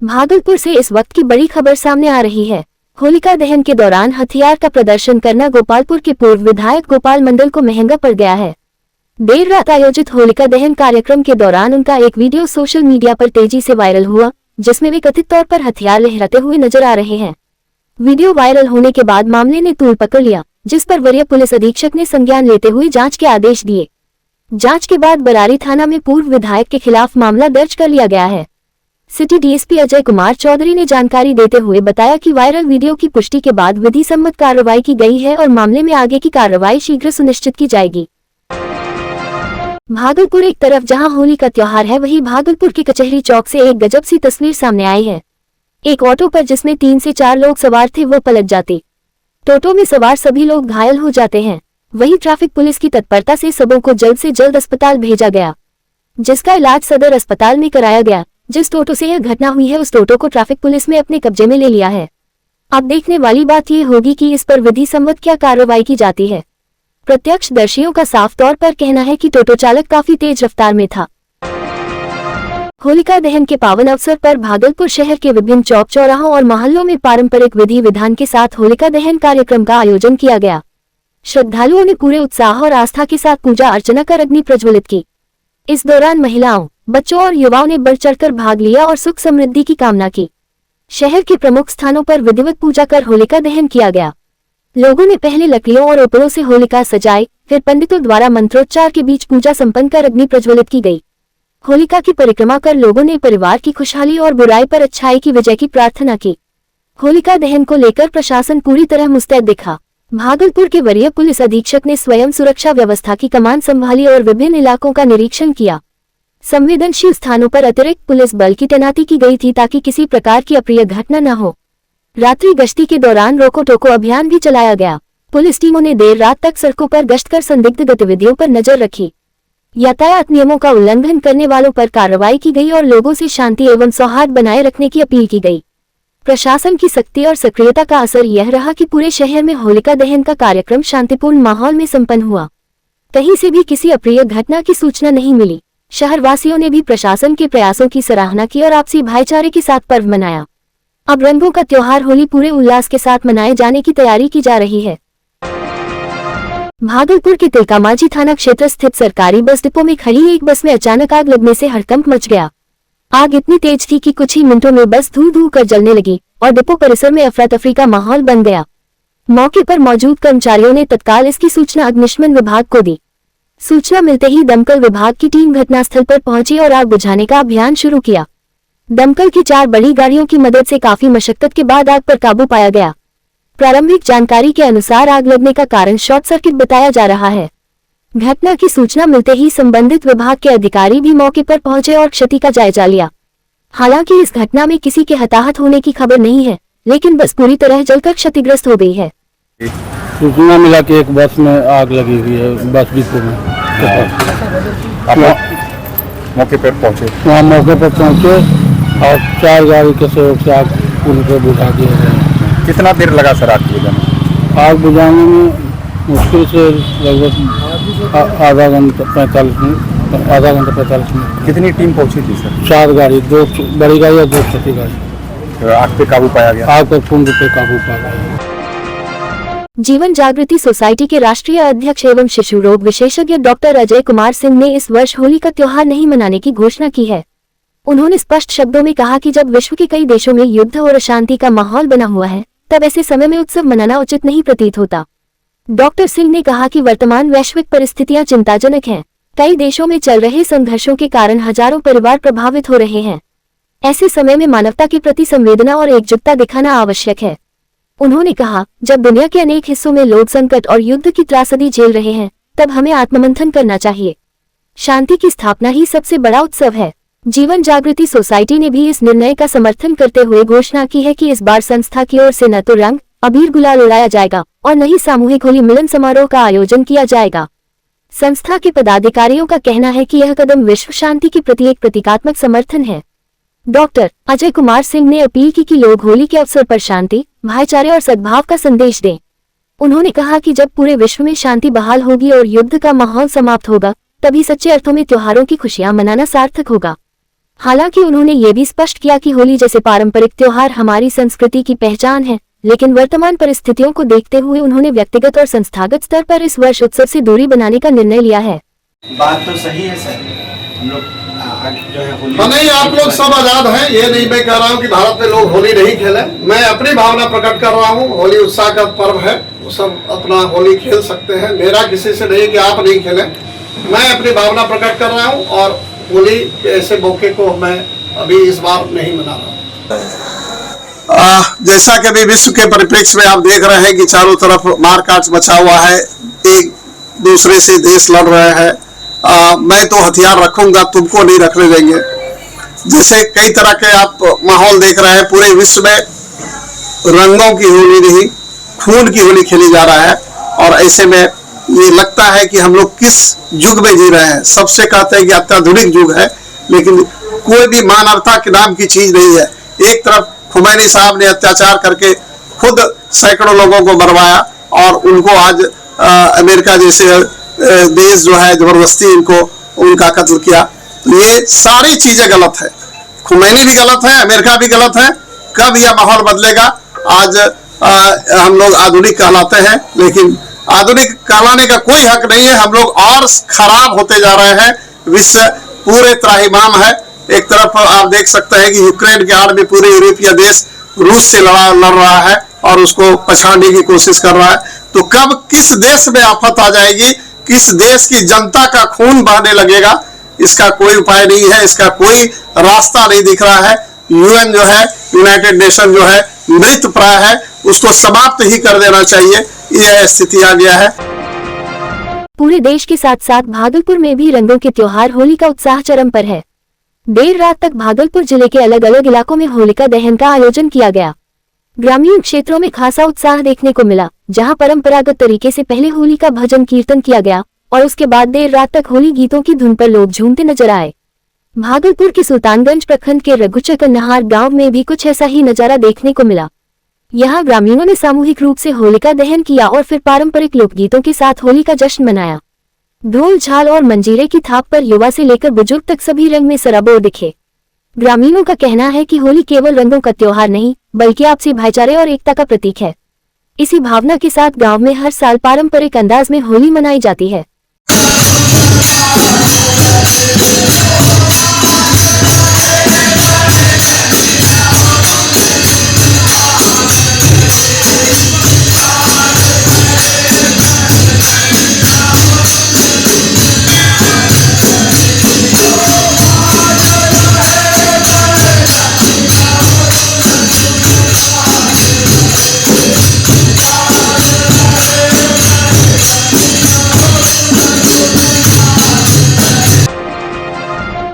भागलपुर से इस वक्त की बड़ी खबर सामने आ रही है। होलिका दहन के दौरान हथियार का प्रदर्शन करना गोपालपुर के पूर्व विधायक गोपाल मंडल को महंगा पड़ गया है। देर रात आयोजित होलिका दहन कार्यक्रम के दौरान उनका एक वीडियो सोशल मीडिया पर तेजी से वायरल हुआ, जिसमें वे कथित तौर पर हथियार लहराते हुए नजर आ रहे हैं। वीडियो वायरल होने के बाद मामले ने तूल पकड़ लिया, जिस पर वरीय पुलिस अधीक्षक ने संज्ञान लेते हुए जांच के आदेश दिए। जांच के बाद बरारी थाना में पूर्व विधायक के खिलाफ मामला दर्ज कर लिया गया है। सिटी डीएसपी अजय कुमार चौधरी ने जानकारी देते हुए बताया कि वायरल वीडियो की पुष्टि के बाद विधि सम्मत कार्रवाई की गई है और मामले में आगे की कार्रवाई शीघ्र सुनिश्चित की जाएगी। भागलपुर एक तरफ जहां होली का त्योहार है, वहीं भागलपुर के कचहरी चौक से एक गजब सी तस्वीर सामने आई है। एक ऑटो पर जिसमें 3 से 4 लोग सवार थे वो पलट जाते। टोटो में सवार सभी लोग घायल हो जाते हैं। वहीं ट्रैफिक पुलिस की तत्परता से सबों को जल्द से जल्द अस्पताल भेजा गया, जिसका इलाज सदर अस्पताल में कराया गया। जिस टोटो से यह घटना हुई है, उस टोटो को ट्रैफिक पुलिस ने अपने कब्जे में ले लिया है। अब देखने वाली बात यह होगी कि इस पर विधि सम्मत क्या कार्रवाई की जाती है। प्रत्यक्षदर्शियों का साफ तौर पर कहना है कि टोटो चालक काफी तेज रफ्तार में था। होलिका दहन के पावन अवसर पर भागलपुर शहर के विभिन्न चौक चौराहों और मोहल्लों में पारंपरिक विधि विधान के साथ होलिका दहन कार्यक्रम का आयोजन किया गया। श्रद्धालुओं ने पूरे उत्साह और आस्था के साथ पूजा अर्चना कर अग्नि प्रज्वलित की। इस दौरान महिलाओं, बच्चों और युवाओं ने बढ़ चढ़कर भाग लिया और सुख समृद्धि की कामना की। शहर के प्रमुख स्थानों पर विधिवत पूजा कर होलिका दहन किया गया। लोगों ने पहले लकड़ियों और उपलों से होलिका सजाई, फिर पंडितों द्वारा मंत्रोच्चार के बीच पूजा संपन्न कर अग्नि प्रज्वलित की गई। होलिका की परिक्रमा कर लोगों ने परिवार की खुशहाली और बुराई पर अच्छाई की विजय की प्रार्थना की। होलिका दहन को लेकर प्रशासन पूरी तरह मुस्तैद दिखा। भागलपुर के वरीय पुलिस अधीक्षक ने स्वयं सुरक्षा व्यवस्था की कमान संभाली और विभिन्न इलाकों का निरीक्षण किया। संवेदनशील स्थानों पर अतिरिक्त पुलिस बल की तैनाती की गई थी ताकि किसी प्रकार की अप्रिय घटना न हो। रात्रि गश्ती के दौरान रोको टोको अभियान भी चलाया गया। पुलिस टीमों ने देर रात तक सड़कों पर गश्त कर संदिग्ध गतिविधियों पर नजर रखी। यातायात नियमों का उल्लंघन करने वालों पर कार्रवाई की गई और लोगों से शांति एवं सौहार्द बनाए रखने की अपील की गई। प्रशासन की सख्ती और सक्रियता का असर यह रहा कि पूरे शहर में होलिका दहन का कार्यक्रम शांतिपूर्ण माहौल में संपन्न हुआ। कहीं से भी किसी अप्रिय घटना की सूचना नहीं मिली। शहरवासियों ने भी प्रशासन के प्रयासों की सराहना की और आपसी भाईचारे के साथ पर्व मनाया। अब रंगों का त्योहार होली पूरे उल्लास के साथ मनाए जाने की तैयारी की जा रही है। भागलपुर के तिलकामांझी थाना क्षेत्र स्थित सरकारी बस डिपो में खड़ी एक बस में अचानक आग लगने से हड़कंप मच गया। आग इतनी तेज थी कि कुछ ही मिनटों में बस धू धू कर जलने लगी और डिपो परिसर में अफरा तफरी का माहौल बन गया। मौके पर मौजूद कर्मचारियों ने तत्काल इसकी सूचना अग्निशमन विभाग को दी। सूचना मिलते ही दमकल विभाग की टीम घटनास्थल पर पहुंची और आग बुझाने का अभियान शुरू किया। दमकल की 4 बड़ी गाड़ियों की मदद से काफी मशक्कत के बाद आग पर काबू पाया गया। प्रारंभिक जानकारी के अनुसार आग लगने का कारण शॉर्ट सर्किट बताया जा रहा है। घटना की सूचना मिलते ही संबंधित विभाग के अधिकारी भी मौके पर पहुंचे और क्षति का जायजा लिया। हालांकि इस घटना में किसी के हताहत होने की खबर नहीं है, लेकिन बस पूरी तरह जलकर क्षतिग्रस्त हो गई है। सूचना मिला कि एक बस में आग लगी हुई है, बस डिपो में। आप मौके पर पहुंचे? वहाँ मौके पर पहुंचे और 4 गाड़ी के सहयोग से आग पूरी तरह बुझा दिया गया। कितना देर लगा सर आग बुझाने? आग बुझाने में मुश्किल से लगभग आधा घंटा 45 मिनट। कितनी टीम पहुंची थी सर? 4 गाड़ी, 2 बड़ी गाड़ी और 2 छोटी गाड़ी। आग पे काबू पाया गया? आग पर पूर्ण रूप से काबू पाया गया। जीवन जागृति सोसाइटी के राष्ट्रीय अध्यक्ष एवं शिशु रोग विशेषज्ञ डॉक्टर अजय कुमार सिंह ने इस वर्ष होली का त्योहार नहीं मनाने की घोषणा की है। उन्होंने स्पष्ट शब्दों में कहा कि जब विश्व के कई देशों में युद्ध और अशांति का माहौल बना हुआ है, तब ऐसे समय में उत्सव मनाना उचित नहीं प्रतीत होता। डॉक्टर सिंह ने कहा कि वर्तमान वैश्विक परिस्थितियां चिंताजनक हैं। कई देशों में चल रहे संघर्षों के कारण हजारों परिवार प्रभावित हो रहे हैं। ऐसे समय में मानवता के प्रति संवेदना और एकजुटता दिखाना आवश्यक है। उन्होंने कहा, जब दुनिया के अनेक हिस्सों में लोग संकट और युद्ध की त्रासदी झेल रहे हैं, तब हमें आत्ममंथन करना चाहिए। शांति की स्थापना ही सबसे बड़ा उत्सव है। जीवन जागृति सोसाइटी ने भी इस निर्णय का समर्थन करते हुए घोषणा की है कि इस बार संस्था की ओर से न तो रंग अबीर गुलाल उड़ाया जाएगा और न ही सामूहिक होली मिलन समारोह का आयोजन किया जाएगा। संस्था के पदाधिकारियों का कहना है कि यह कदम विश्व शांति के प्रति एक प्रतीकात्मक समर्थन है। डॉक्टर अजय कुमार सिंह ने अपील की कि लोग होली के अवसर पर शांति, भाईचारे और सद्भाव का संदेश दें। उन्होंने कहा कि जब पूरे विश्व में शांति बहाल होगी और युद्ध का माहौल समाप्त होगा, तभी सच्चे अर्थों में त्योहारों की खुशियां मनाना सार्थक होगा। हालांकि उन्होंने ये भी स्पष्ट किया कि होली जैसे पारंपरिक त्योहार हमारी संस्कृति की पहचान है, लेकिन वर्तमान परिस्थितियों को देखते हुए उन्होंने व्यक्तिगत और संस्थागत स्तर पर इस वर्ष उत्सव से दूरी बनाने का निर्णय लिया है। बात तो सही है सर, हम लोग जो है होली नहीं, आप लोग सब आजाद हैं, ये नहीं मैं कह रहा हूँ कि भारत में लोग होली नहीं खेले। मैं अपनी भावना प्रकट कर रहा हूँ, होली उत्साह का पर्व है, वो सब अपना होली खेल सकते हैं। मेरा किसी से नहीं कि आप नहीं खेलें, मैं अपनी भावना प्रकट कर रहा हूँ और होली के ऐसे मौके को मैं अभी इस बार नहीं मना रहा हूँ। जैसा कि अभी विश्व के परिप्रेक्ष्य में आप देख रहे हैं कि चारों तरफ मारकाट मचा हुआ है, एक दूसरे से देश लड़ रहे हैं। मैं तो हथियार रखूंगा, तुमको नहीं रखने देंगे। जैसे कई तरह के आप माहौल देख रहे हैं, पूरे विश्व में रंगों की होली नहीं खून की होली खेली जा रहा है। और ऐसे में ये लगता है कि हम लोग किस युग में जी रहे हैं। सबसे कहते हैं कि अत्याधुनिक युग है, लेकिन कोई भी मानवता के नाम की चीज नहीं है। एक तरफ खुमैनी साहब ने अत्याचार करके खुद सैकड़ों लोगों को मरवाया और उनको आज अमेरिका जैसे देश जो है जबरदस्ती उनका कत्ल किया। तो ये सारी चीजें गलत है, खुमैनी भी गलत है, अमेरिका भी गलत है। कब यह माहौल बदलेगा? आज हम लोग आधुनिक कहलाते हैं, लेकिन आधुनिक कहलाने का कोई हक नहीं है। हम लोग और खराब होते जा रहे हैं। विश्व पूरे त्राहिमाम है। एक तरफ आप देख सकते हैं कि यूक्रेन के आड़ में पूरे यूरोपीय देश रूस से लड़ रहा है और उसको पछाड़ने की कोशिश कर रहा है। तो कब किस देश में आफत आ जाएगी, किस देश की जनता का खून बहने लगेगा, इसका कोई उपाय नहीं है, इसका कोई रास्ता नहीं दिख रहा है। यूएन जो है, यूनाइटेड नेशन जो है, मृत प्राय है, उसको समाप्त ही कर देना चाहिए। यह स्थिति आ गया है। पूरे देश के साथ साथ भागलपुर में भी रंगों के त्योहार होली का उत्साह चरम पर है। देर रात तक भागलपुर जिले के अलग अलग इलाकों में होलिका दहन का आयोजन किया गया। ग्रामीण क्षेत्रों में खासा उत्साह देखने को मिला, जहां परंपरागत तरीके से पहले होली का भजन कीर्तन किया गया और उसके बाद देर रात तक होली गीतों की धुन पर लोग झूमते नजर आए। भागलपुर के सुल्तानगंज प्रखंड के रघुचक्र नहार गांव में भी कुछ ऐसा ही नजारा देखने को मिला। यहां ग्रामीणों ने सामूहिक रूप से होलिका दहन किया और फिर पारंपरिक लोकगीतों के साथ होली का जश्न मनाया। ढोल झाल और मंजीरे की थाप पर युवा से लेकर बुजुर्ग तक सभी रंग में सराबोर दिखे। ग्रामीणों का कहना है कि होली केवल रंगों का त्योहार नहीं, बल्कि आपसी भाईचारे और एकता का प्रतीक है। इसी भावना के साथ गांव में हर साल पारंपरिक अंदाज में होली मनाई जाती है।